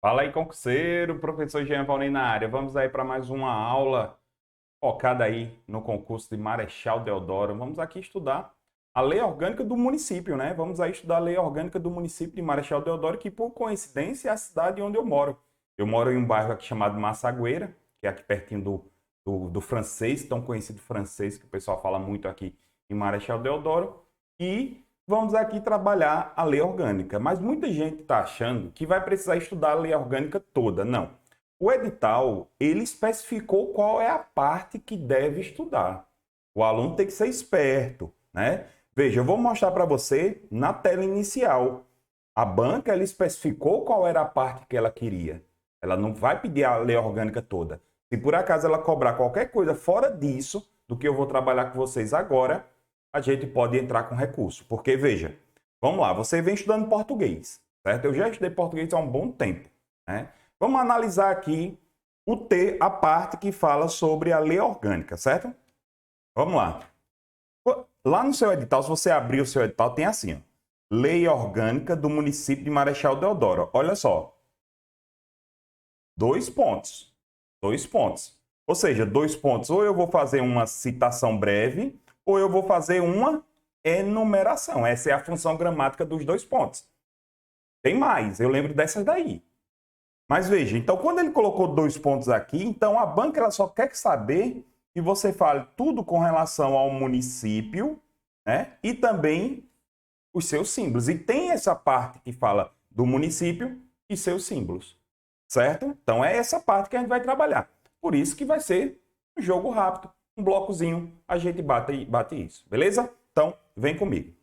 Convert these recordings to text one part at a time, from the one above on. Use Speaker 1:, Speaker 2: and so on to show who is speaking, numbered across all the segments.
Speaker 1: Fala aí, concurseiro, professor Jean Paulino na área. Vamos aí para mais uma aula focada aí no concurso de Marechal Deodoro. Vamos aqui estudar a lei orgânica do município, né? Vamos aí estudar a lei orgânica do município de Marechal Deodoro, que por coincidência é a cidade onde eu moro. Eu moro em um bairro aqui chamado Massagueira, que é aqui pertinho do francês, tão conhecido francês, que o pessoal fala muito aqui em Marechal Deodoro. E vamos aqui trabalhar a lei orgânica. Mas muita gente está achando que vai precisar estudar a lei orgânica toda. Não. O edital, ele especificou qual é a parte que deve estudar. O aluno tem que ser esperto, né? Veja, eu vou mostrar para você na tela inicial. A banca, ela especificou qual era a parte que ela queria. Ela não vai pedir a lei orgânica toda. Se por acaso ela cobrar qualquer coisa fora disso, do que eu vou trabalhar com vocês agora, a gente pode entrar com recurso. Porque, veja, vamos lá, você vem estudando português, certo? Eu já estudei português há um bom tempo, né? Vamos analisar aqui a parte que fala sobre a lei orgânica, certo? Vamos lá. Lá no seu edital, se você abrir o seu edital, tem assim, ó, Lei Orgânica do Município de Marechal Deodoro. Olha só, dois pontos. Dois pontos. Ou seja, dois pontos. Ou eu vou fazer uma citação breve, ou eu vou fazer uma enumeração. Essa é a função gramática dos dois pontos. Tem mais, eu lembro dessas daí. Mas veja, então quando ele colocou dois pontos aqui, então a banca ela só quer saber que você fale tudo com relação ao município, né? E também os seus símbolos. E tem essa parte que fala do município e seus símbolos, certo? Então é essa parte que a gente vai trabalhar. Por isso que vai ser um jogo rápido, um blocozinho, a gente bate isso, beleza? Então, vem comigo.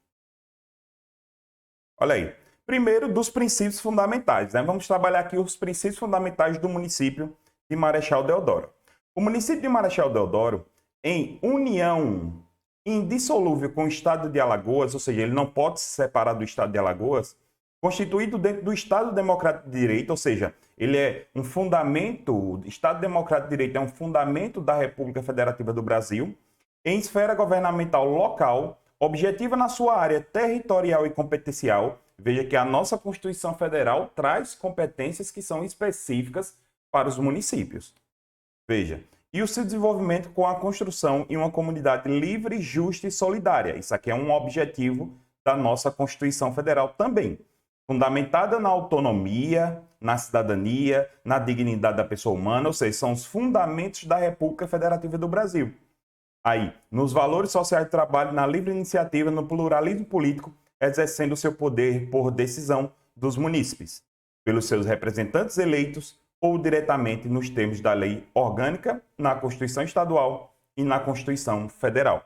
Speaker 1: Olha aí. Primeiro, dos princípios fundamentais, né? Vamos trabalhar aqui os princípios fundamentais do município de Marechal Deodoro. O município de Marechal Deodoro, em união indissolúvel com o estado de Alagoas, ou seja, ele não pode se separar do estado de Alagoas, constituído dentro do Estado Democrático de Direito, ou seja, ele é um fundamento, o Estado Democrático de Direito é um fundamento da República Federativa do Brasil, em esfera governamental local, objetiva na sua área territorial e competencial. Veja que a nossa Constituição Federal traz competências que são específicas para os municípios. Veja, e o seu desenvolvimento com a construção em uma comunidade livre, justa e solidária. Isso aqui é um objetivo da nossa Constituição Federal também. Fundamentada na autonomia, na cidadania, na dignidade da pessoa humana, ou seja, são os fundamentos da República Federativa do Brasil. Aí, nos valores sociais do trabalho, na livre iniciativa, no pluralismo político, exercendo o seu poder por decisão dos munícipes, pelos seus representantes eleitos ou diretamente nos termos da lei orgânica, na Constituição Estadual e na Constituição Federal.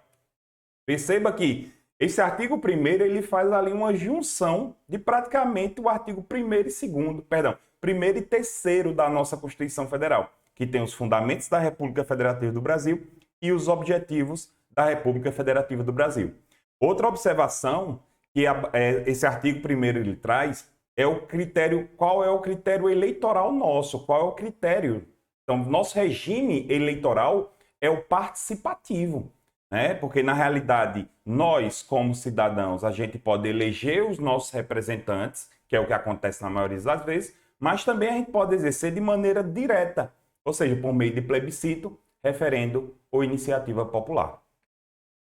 Speaker 1: Perceba que esse artigo 1º ele faz ali uma junção de praticamente o artigo 1º e 2º, perdão, 1º e 3º da nossa Constituição Federal, que tem os fundamentos da República Federativa do Brasil e os objetivos da República Federativa do Brasil. Outra observação que esse artigo 1º ele traz é o critério, qual é o critério eleitoral nosso, qual é o critério. Então, nosso regime eleitoral é o participativo, né? Porque, na realidade, nós, como cidadãos, a gente pode eleger os nossos representantes, que é o que acontece na maioria das vezes, mas também a gente pode exercer de maneira direta, ou seja, por meio de plebiscito, referendo ou iniciativa popular.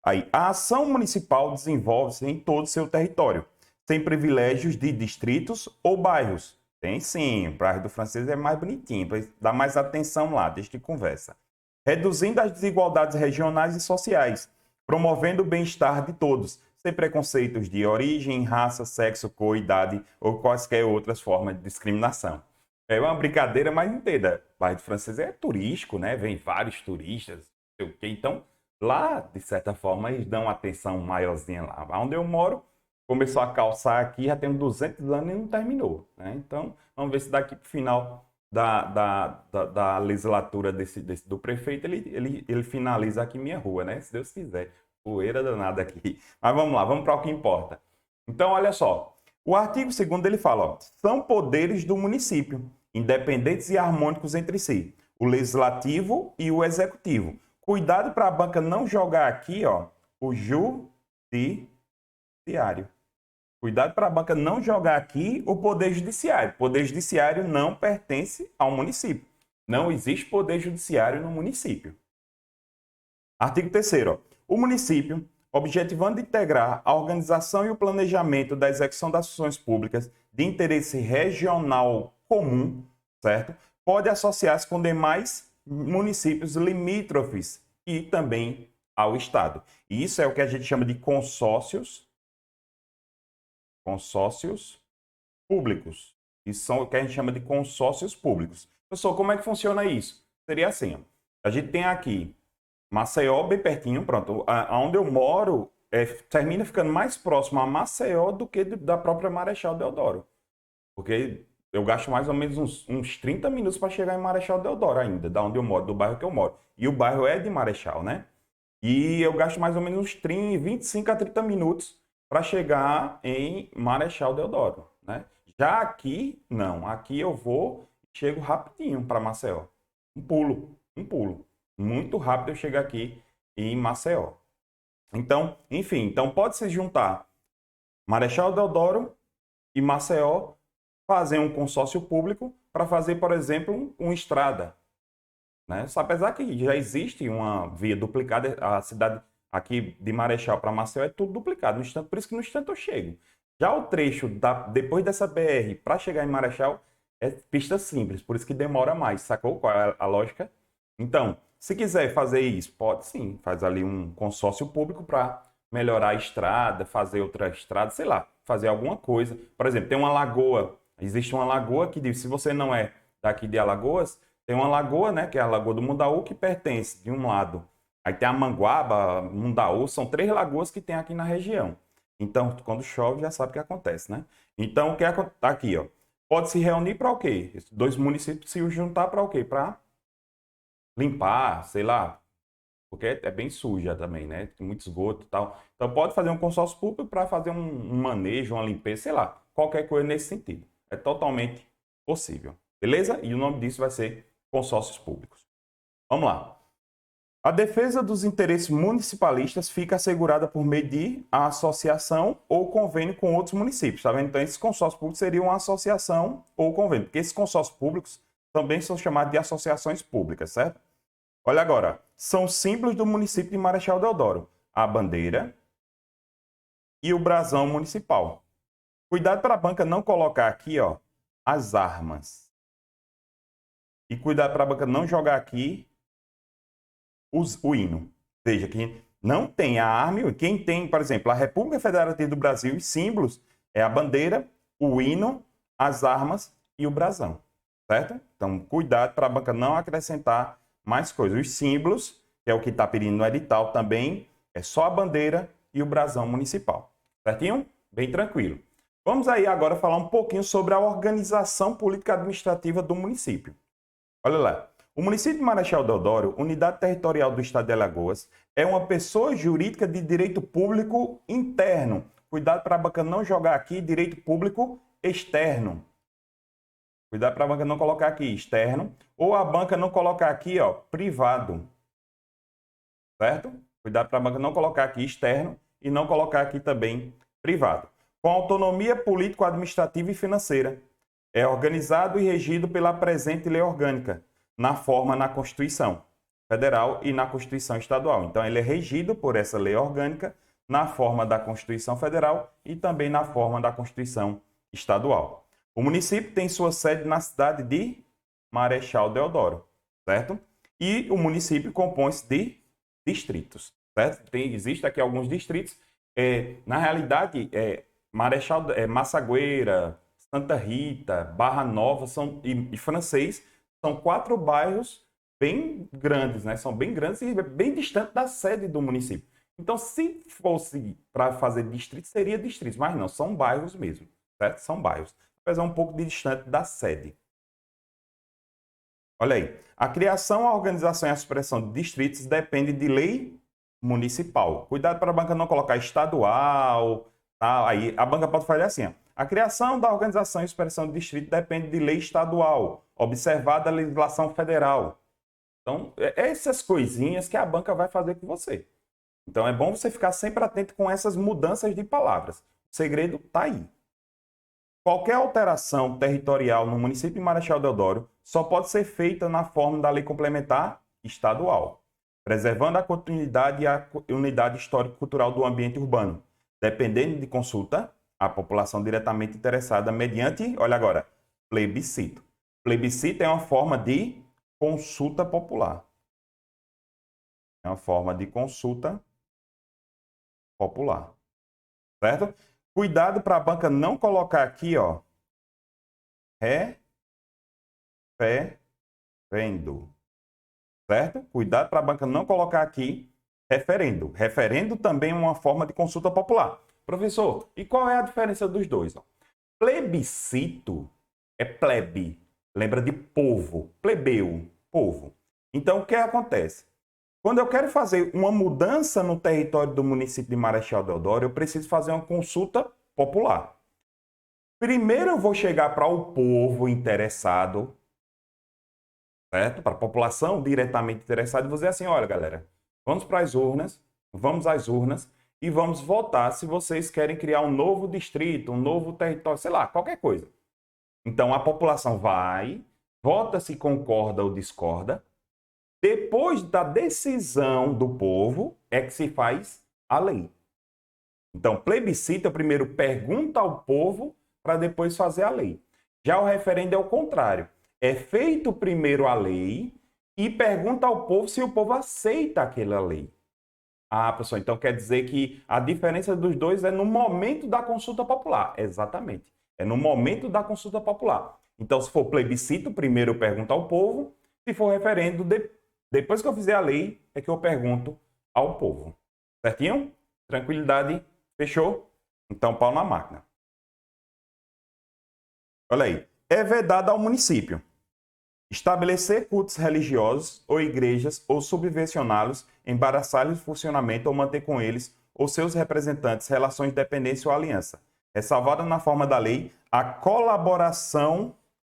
Speaker 1: Aí, a ação municipal desenvolve-se em todo o seu território, sem privilégios de distritos ou bairros. Tem sim, o bairro do Francês é mais bonitinho, dá mais atenção lá, deixa de conversa. Reduzindo as desigualdades regionais e sociais, promovendo o bem-estar de todos, sem preconceitos de origem, raça, sexo, cor, idade ou quaisquer outras formas de discriminação. É uma brincadeira, mas entenda, o bairro do Francês é turístico, né? Vem vários turistas, não sei o quê. Então, lá, de certa forma, eles dão uma atenção maiorzinha lá. Onde eu moro, começou a calçar aqui, já tem 200 anos e não terminou, né? Então, vamos ver se daqui para o final da legislatura do prefeito, ele finaliza aqui minha rua, né? Se Deus quiser. Poeira danada aqui. Mas vamos lá, vamos para o que importa. Então, olha só. O artigo 2º ele fala, ó, são poderes do município, independentes e harmônicos entre si. O legislativo e o executivo. Cuidado para a banca não jogar aqui, ó, o judiciário. Cuidado para a banca não jogar aqui o Poder Judiciário. O Poder Judiciário não pertence ao município. Não existe Poder Judiciário no município. Artigo 3º. O município, objetivando integrar a organização e o planejamento da execução das funções públicas de interesse regional comum, certo? Pode associar-se com demais municípios limítrofes e também ao Estado. E isso é o que a gente chama de consórcios públicos. Isso são o que a gente chama de consórcios públicos. Pessoal, como é que funciona isso? Seria assim, ó. A gente tem aqui Maceió bem pertinho, pronto. Onde eu moro termina ficando mais próximo a Maceió do que da própria Marechal Deodoro. Porque eu gasto mais ou menos uns 30 minutos para chegar em Marechal Deodoro ainda, da onde eu moro, do bairro que eu moro. E o bairro é de Marechal, né? E eu gasto mais ou menos uns 25 a 30 minutos para chegar em Marechal Deodoro, né? Já aqui, não. Aqui eu chego rapidinho para Maceió. Um pulo. Muito rápido eu chego aqui em Maceió. Então, enfim, então pode se juntar Marechal Deodoro e Maceió, fazer um consórcio público para fazer, por exemplo, uma estrada, né? Apesar que já existe uma via duplicada, a cidade aqui de Marechal para Maceió é tudo duplicado, no instante, por isso que no instante eu chego. Já o trecho depois dessa BR para chegar em Marechal é pista simples, por isso que demora mais, sacou qual é a lógica? Então, se quiser fazer isso, pode sim, faz ali um consórcio público para melhorar a estrada, fazer outra estrada, sei lá, fazer alguma coisa. Por exemplo, tem uma lagoa, existe uma lagoa que diz, se você não é daqui de Alagoas, tem uma lagoa, né, que é a Lagoa do Mundaú, que pertence de um lado. Aí tem a Manguaba, Mundaú, são 3 lagoas que tem aqui na região. Então, quando chove, já sabe o que acontece, né? Então, o que acontece aqui, ó? Pode se reunir para o quê? Esses 2 municípios se juntar para o quê? Para limpar, sei lá, porque é bem suja também, né? Tem muito esgoto e tal. Então pode fazer um consórcio público para fazer um manejo, uma limpeza, sei lá, qualquer coisa nesse sentido. É totalmente possível, beleza? E o nome disso vai ser consórcios públicos. Vamos lá. A defesa dos interesses municipalistas fica assegurada por meio de associação ou convênio com outros municípios, tá vendo? Então esses consórcios públicos seriam uma associação ou convênio, porque esses consórcios públicos também são chamados de associações públicas, certo? Olha agora, são símbolos do município de Marechal Deodoro: a bandeira e o brasão municipal. Cuidado para a banca não colocar aqui, ó, as armas. E cuidado para a banca não jogar aqui o hino. Veja que não tem a arma. Quem tem, por exemplo, a República Federativa do Brasil, os símbolos é a bandeira, o hino, as armas e o brasão. Certo? Então, cuidado para a banca não acrescentar mais coisas. Os símbolos, que é o que está pedindo no edital também, é só a bandeira e o brasão municipal. Certinho? Bem tranquilo. Vamos aí agora falar um pouquinho sobre a organização política administrativa do município. Olha lá. O município de Marechal Deodoro, unidade territorial do estado de Alagoas, é uma pessoa jurídica de direito público interno. Cuidado para a banca não jogar aqui direito público externo. Cuidado para a banca não colocar aqui externo, ou a banca não colocar aqui, ó, privado. Certo? Cuidado para a banca não colocar aqui externo e não colocar aqui também privado. Com autonomia político-administrativa e financeira. É organizado e regido pela presente lei orgânica, na Constituição Federal e na Constituição Estadual. Então, ele é regido por essa lei orgânica na forma da Constituição Federal e também na forma da Constituição Estadual. O município tem sua sede na cidade de Marechal Deodoro, certo? E o município compõe-se de distritos, certo? Existe aqui alguns distritos. Na realidade, Massagueira, Santa Rita, Barra Nova e Francês são 4 bairros bem grandes, né? São bem grandes e bem distantes da sede do município. Então, se fosse para fazer distritos, seria distritos, mas não, são bairros mesmo, certo? São bairros, apesar um pouco de distante da sede. Olha aí, a criação, a organização e a supressão de distritos depende de lei municipal. Cuidado para a banca não colocar estadual, tá? Aí a banca pode fazer assim, ó. A criação da organização e supressão de distrito depende de lei estadual, observada a legislação federal. Então, essas coisinhas que a banca vai fazer com você. Então, é bom você ficar sempre atento com essas mudanças de palavras. O segredo está aí. Qualquer alteração territorial no município de Marechal Deodoro só pode ser feita na forma da lei complementar estadual, preservando a continuidade e a unidade histórico-cultural do ambiente urbano, dependendo de consulta à população diretamente interessada mediante, olha agora, plebiscito. Plebiscito é uma forma de consulta popular. É uma forma de consulta popular. Certo? Cuidado para a banca não colocar aqui, ó, referendo. Certo? Cuidado para a banca não colocar aqui referendo. Referendo também é uma forma de consulta popular. Professor, e qual é a diferença dos dois? Plebiscito é plebe, lembra de povo, plebeu, povo. Então, o que acontece? Quando eu quero fazer uma mudança no território do município de Marechal Deodoro, eu preciso fazer uma consulta popular. Primeiro eu vou chegar para o povo interessado, certo? Para a população diretamente interessada, e vou dizer assim, olha, galera, vamos para as urnas, vamos às urnas e vamos votar se vocês querem criar um novo distrito, um novo território, sei lá, qualquer coisa. Então, a população vai, vota se concorda ou discorda. Depois da decisão do povo, é que se faz a lei. Então, plebiscito, eu primeiro pergunta ao povo para depois fazer a lei. Já o referendo é o contrário. É feito primeiro a lei e pergunta ao povo se o povo aceita aquela lei. Ah, pessoal, então quer dizer que a diferença dos dois é no momento da consulta popular. Exatamente. É no momento da consulta popular. Então, se for plebiscito, primeiro eu pergunto ao povo. Se for referendo, depois que eu fizer a lei, é que eu pergunto ao povo. Certinho? Tranquilidade? Fechou? Então, pau na máquina. Olha aí. É vedado ao município estabelecer cultos religiosos ou igrejas ou subvencioná-los, embaraçar-lhes o funcionamento ou manter com eles ou seus representantes relações de dependência ou aliança, ressalvada na forma da lei a colaboração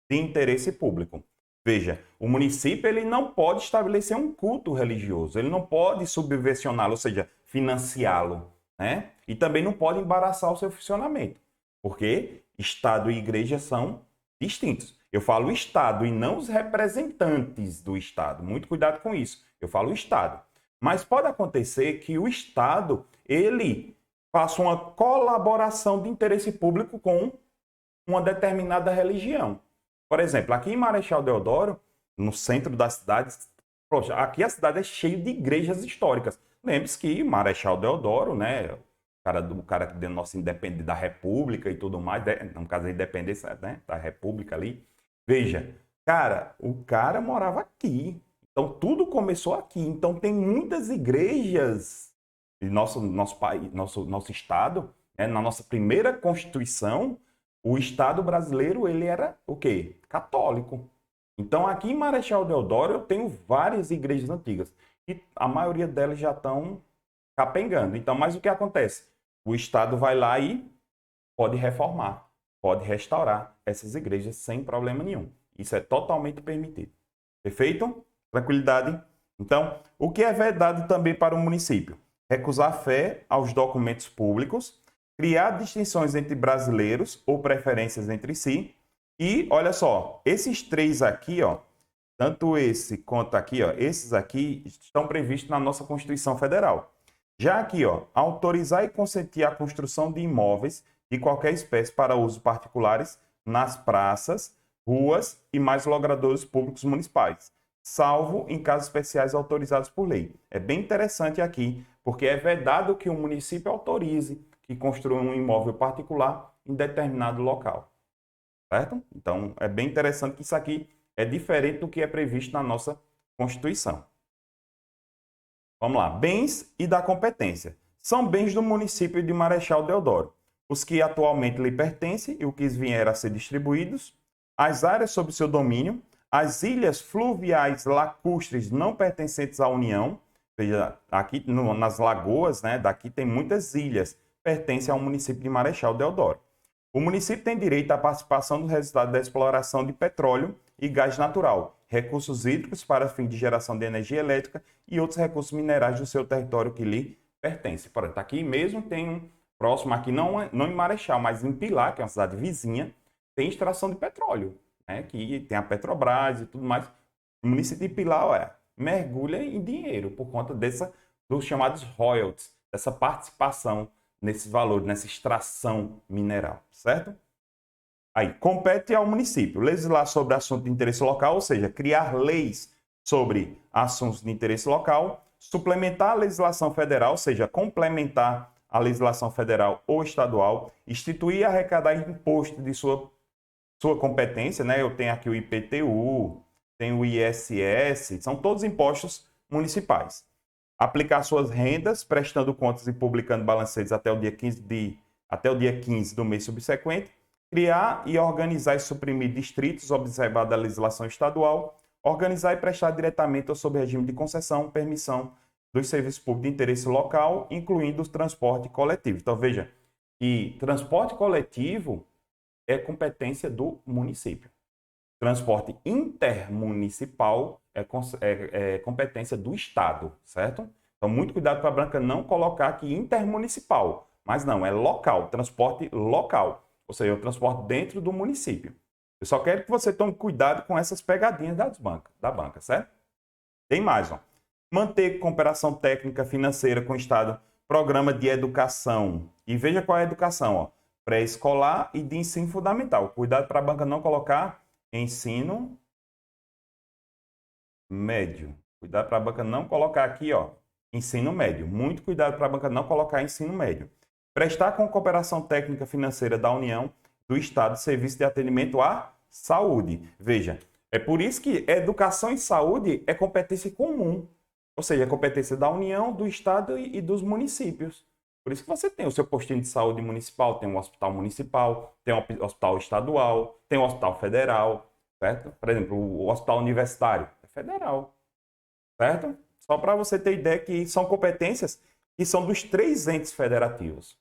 Speaker 1: de interesse público. Veja, o município ele não pode estabelecer um culto religioso, ele não pode subvencioná-lo, ou seja, financiá-lo, né? E também não pode embaraçar o seu funcionamento, porque Estado e igreja são distintos. Eu falo Estado e não os representantes do Estado. Muito cuidado com isso. Eu falo Estado. Mas pode acontecer que o Estado ele faça uma colaboração de interesse público com uma determinada religião. Por exemplo, aqui em Marechal Deodoro, no centro da cidade, aqui a cidade é cheia de igrejas históricas. Lembre-se que Marechal Deodoro, né, o cara que deu nossa independência da República e tudo mais, no caso da independência, né, da República ali. Veja, cara, o cara morava aqui. Então tudo começou aqui. Então tem muitas igrejas em nosso país, nosso estado, né, na nossa primeira Constituição, o Estado brasileiro ele era o quê? Católico. Então aqui em Marechal Deodoro eu tenho várias igrejas antigas e a maioria delas já estão capengando. Então, mas o que acontece? O Estado vai lá e pode reformar, pode restaurar essas igrejas sem problema nenhum. Isso é totalmente permitido. Perfeito? Tranquilidade? Então, o que é vedado também para o município? Recusar fé aos documentos públicos, criar distinções entre brasileiros ou preferências entre si. E, olha só, esses três aqui, ó, tanto esse quanto aqui, ó, esses aqui estão previstos na nossa Constituição Federal. Já aqui, ó, autorizar e consentir a construção de imóveis de qualquer espécie para usos particulares nas praças, ruas e mais logradouros públicos municipais, salvo em casos especiais autorizados por lei. É bem interessante aqui, porque é vedado que o município autorize que construa um imóvel particular em determinado local. Certo? Então, é bem interessante que isso aqui é diferente do que é previsto na nossa Constituição. Vamos lá. Bens e da competência. São bens do município de Marechal Deodoro, os que atualmente lhe pertencem e os que vieram a ser distribuídos, as áreas sob seu domínio, as ilhas fluviais lacustres não pertencentes à União, veja, aqui nas lagoas, né, daqui tem muitas ilhas, pertencem ao município de Marechal Deodoro. O município tem direito à participação do resultado da exploração de petróleo e gás natural, recursos hídricos para fim de geração de energia elétrica e outros recursos minerais do seu território que lhe pertence. Por exemplo, aqui mesmo tem um próximo aqui, não em Marechal, mas em Pilar, que é uma cidade vizinha, tem extração de petróleo, né? Que tem a Petrobras e tudo mais. O município de Pilar, mergulha em dinheiro por conta dos chamados royalties, dessa participação nesse valor, nessa extração mineral, certo? Aí, compete ao município legislar sobre assuntos de interesse local, ou seja, criar leis sobre assuntos de interesse local, suplementar a legislação federal, ou seja, complementar a legislação federal ou estadual, instituir e arrecadar imposto de sua competência, né? Eu tenho aqui o IPTU, tenho o ISS, são todos impostos municipais. Aplicar suas rendas, prestando contas e publicando balancetes até o dia 15 do mês subsequente, criar e organizar e suprimir distritos, observada a legislação estadual, organizar e prestar diretamente ou sob regime de concessão, permissão dos serviços públicos de interesse local, incluindo o transporte coletivo. Então, veja que transporte coletivo é competência do município. Transporte intermunicipal é competência do Estado, certo? Então, muito cuidado para a banca não colocar aqui intermunicipal, mas não, é local, transporte local, ou seja, o transporte dentro do município. Eu só quero que você tome cuidado com essas pegadinhas da banca, certo? Tem mais, ó. Manter cooperação técnica financeira com o Estado, programa de educação. E veja qual é a educação, ó. Pré-escolar e de ensino fundamental. Cuidado para a banca não colocar ensino médio. Cuidado para a banca não colocar aqui, ó, ensino médio. Muito cuidado para a banca não colocar ensino médio. Prestar com cooperação técnica financeira da União, do Estado, serviço de atendimento à saúde. Veja, é por isso que educação e saúde é competência comum. Ou seja, é competência da União, do Estado e dos municípios. Por isso que você tem o seu postinho de saúde municipal, tem um hospital municipal, tem um hospital estadual, tem um hospital federal, certo? Por exemplo, o hospital universitário é federal, certo? Só para você ter ideia que são competências que são dos 3 entes federativos.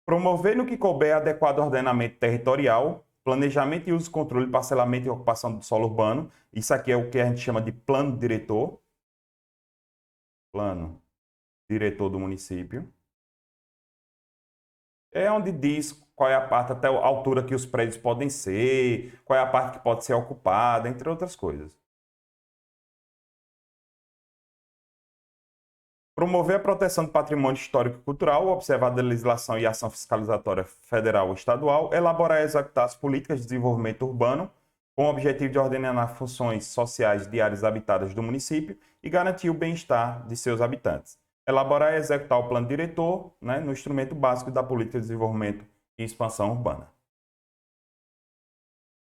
Speaker 1: Promover no que couber adequado ordenamento territorial, planejamento e uso, controle, parcelamento e ocupação do solo urbano. Isso aqui é o que a gente chama de plano diretor. Plano diretor do município. É onde diz qual é a parte, até a altura que os prédios podem ser, qual é a parte que pode ser ocupada, entre outras coisas. Promover a proteção do patrimônio histórico e cultural, observar a legislação e ação fiscalizatória federal ou estadual, elaborar e executar as políticas de desenvolvimento urbano, com o objetivo de ordenar funções sociais de áreas habitadas do município e garantir o bem-estar de seus habitantes. Elaborar e executar o plano diretor, né, no instrumento básico da política de desenvolvimento e expansão urbana.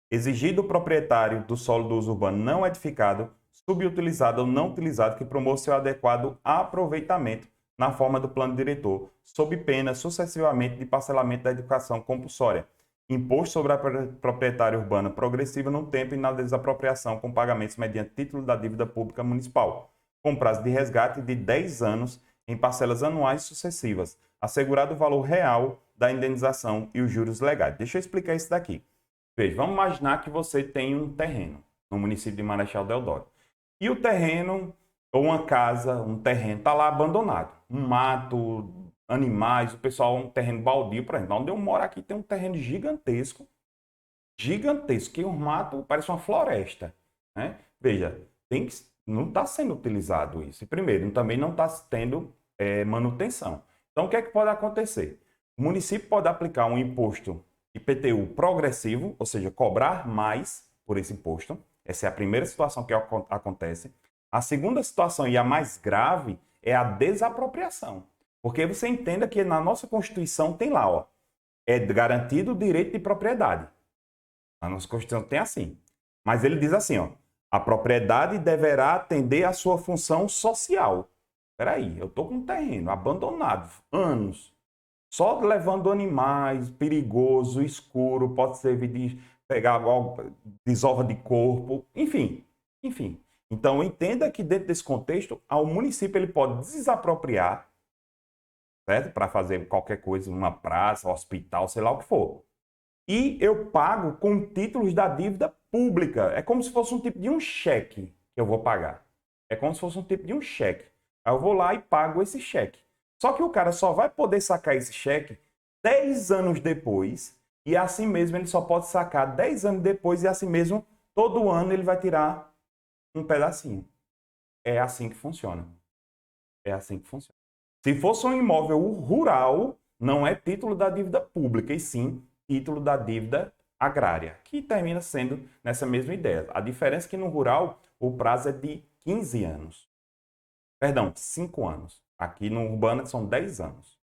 Speaker 1: Exigir do proprietário do solo do uso urbano não edificado, subutilizado ou não utilizado que promova seu adequado aproveitamento na forma do plano diretor, sob pena sucessivamente de parcelamento da educação compulsória, imposto sobre a proprietária urbana progressiva no tempo e na desapropriação com pagamentos mediante título da dívida pública municipal, com prazo de resgate de 10 anos em parcelas anuais sucessivas, assegurado o valor real da indenização e os juros legais. Deixa eu explicar isso daqui. Veja, vamos imaginar que você tem um terreno no município de Marechal Deodoro. E o terreno, ou uma casa, um terreno, está lá abandonado. Um mato, animais, o pessoal, um terreno baldio, por exemplo. Onde eu moro aqui tem um terreno gigantesco, que um mato parece uma floresta, né? Veja, não está sendo utilizado isso. E primeiro, também não está tendo manutenção. Então, o que é que pode acontecer? O município pode aplicar um imposto IPTU progressivo, ou seja, cobrar mais por esse imposto. Essa é a primeira situação que acontece. A segunda situação, e a mais grave, é a desapropriação. Porque você entenda que na nossa Constituição tem lá, ó, é garantido o direito de propriedade. A nossa Constituição tem assim. Mas ele diz assim, ó, a propriedade deverá atender à sua função social. Espera aí, eu estou com um terreno abandonado, anos, só levando animais, perigoso, escuro, pode servir de pegar desova de corpo, enfim. Então, entenda que dentro desse contexto, o município ele pode desapropriar, certo? Para fazer qualquer coisa, uma praça, um hospital, sei lá o que for. E eu pago com títulos da dívida pública. É como se fosse um tipo de um cheque que eu vou pagar. É como se fosse um tipo de um cheque. Aí eu vou lá e pago esse cheque. Só que o cara só vai poder sacar esse cheque 10 anos depois, e assim mesmo ele só pode sacar 10 anos depois, e assim mesmo todo ano ele vai tirar um pedacinho. É assim que funciona. É assim que funciona. Se fosse um imóvel rural, não é título da dívida pública, e sim título da dívida agrária, que termina sendo nessa mesma ideia. A diferença é que no rural o prazo é de 15 anos. Perdão, 5 anos. Aqui no urbano são 10 anos.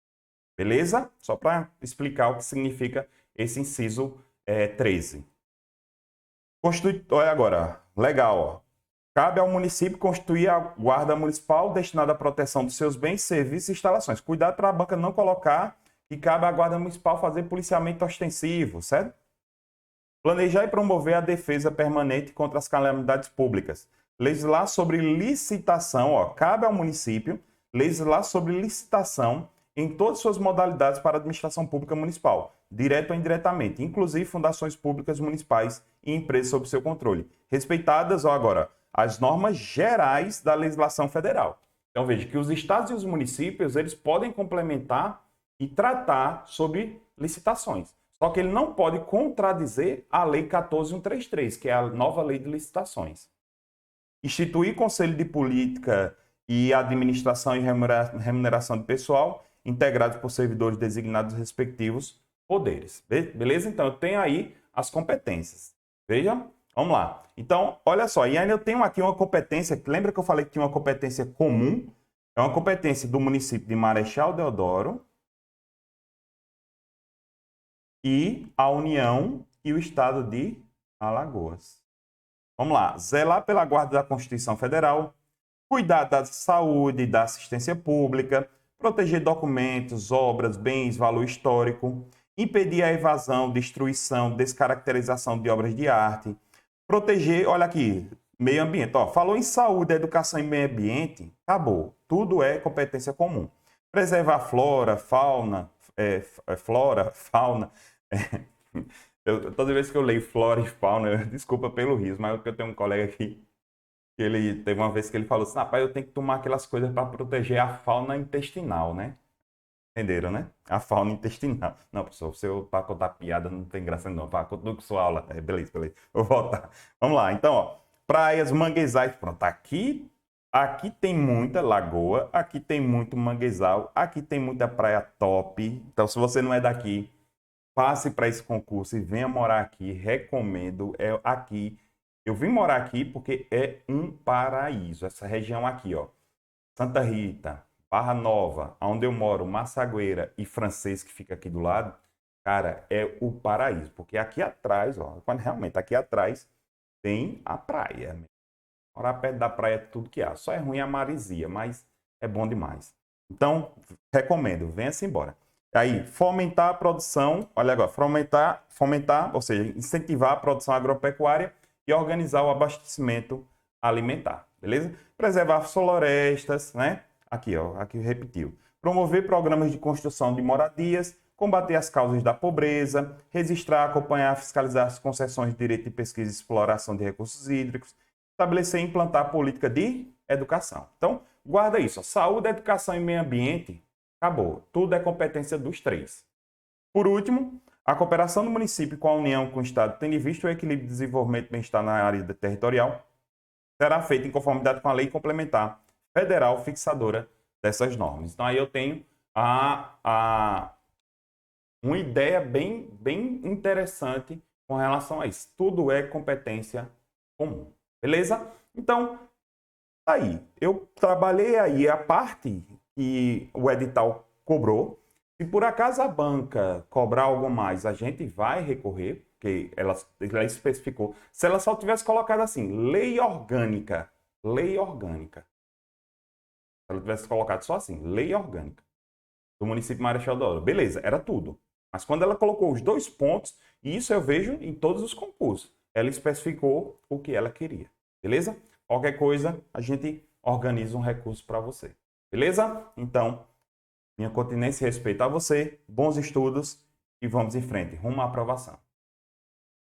Speaker 1: Beleza? Só para explicar o que significa esse inciso 13. Olha agora, legal, ó. Cabe ao município constituir a guarda municipal destinada à proteção dos seus bens, serviços e instalações. Cuidado para a banca não colocar que cabe à guarda municipal fazer policiamento ostensivo, certo? Planejar e promover a defesa permanente contra as calamidades públicas. Legislar sobre licitação, ó, cabe ao município legislar sobre licitação em todas suas modalidades para a administração pública municipal, direto ou indiretamente, inclusive fundações públicas municipais e empresas sob seu controle, respeitadas, ó, agora, as normas gerais da legislação federal. Então veja que os estados e os municípios, eles podem complementar e tratar sobre licitações. Só que ele não pode contradizer a Lei 14.133, que é a nova lei de licitações. Instituir Conselho de Política e Administração e Remuneração de Pessoal, integrados por servidores designados dos respectivos poderes. Beleza? Então, eu tenho aí as competências. Veja, vamos lá. Então, olha só, e ainda eu tenho aqui uma competência, lembra que eu falei que tinha uma competência comum? É uma competência do município de Marechal Deodoro e a União e o Estado de Alagoas. Vamos lá. Zelar pela guarda da Constituição Federal, cuidar da saúde e da assistência pública, proteger documentos, obras, bens, valor histórico, impedir a evasão, destruição, descaracterização de obras de arte, proteger, olha aqui, meio ambiente. Ó, falou em saúde, educação e meio ambiente, acabou. Tudo é competência comum. Preservar flora, fauna, fauna. Toda vez que eu leio flora e fauna, desculpa pelo riso, mas eu tenho um colega aqui que ele teve uma vez que ele falou assim: rapaz, eu tenho que tomar aquelas coisas para proteger a fauna intestinal, né? Entenderam, né? A fauna intestinal. Não, professor, se eu para contar piada não tem graça não. Continua com sua aula. Beleza, beleza. Vou voltar. Vamos lá. Então, ó, praias, manguezais. Pronto, aqui tem muita lagoa, aqui tem muito manguezal, aqui tem muita praia top. Então, se você não é daqui, passe para esse concurso e venha morar aqui. Recomendo. É aqui. Eu vim morar aqui porque é um paraíso. Essa região aqui, ó. Santa Rita, Barra Nova, onde eu moro, Massagueira e Francês, que fica aqui do lado, cara, é o paraíso. Porque aqui atrás, ó, realmente aqui atrás tem a praia. Morar perto da praia é tudo que há. Só é ruim a maresia, mas é bom demais. Então, recomendo, venha-se embora. Aí, fomentar a produção, olha agora, fomentar, ou seja, incentivar a produção agropecuária e organizar o abastecimento alimentar, beleza? Preservar florestas, né? Aqui, ó, aqui repetiu. Promover programas de construção de moradias, combater as causas da pobreza, registrar, acompanhar, fiscalizar as concessões de direito de pesquisa e exploração de recursos hídricos, estabelecer e implantar política de educação. Então, guarda isso, ó, saúde, educação e meio ambiente, acabou. Tudo é competência dos três. Por último, a cooperação do município com a União, com o Estado, tendo em vista o equilíbrio de desenvolvimento e bem-estar na área territorial, será feita em conformidade com a lei complementar federal fixadora dessas normas. Então, aí eu tenho uma ideia bem interessante com relação a isso. Tudo é competência comum. Beleza? Então, aí, eu trabalhei aí a parte que o edital cobrou. Se por acaso a banca cobrar algo mais, a gente vai recorrer, porque ela especificou. Se ela só tivesse colocado assim, lei orgânica. Se ela tivesse colocado só assim, lei orgânica do município de Marechal Deodoro, beleza, era tudo. Mas quando ela colocou os 2 pontos, e isso eu vejo em todos os concursos, ela especificou o que ela queria, beleza? Qualquer coisa, a gente organiza um recurso para você, beleza? Então, minha continência e respeito a você, bons estudos e vamos em frente, rumo à aprovação.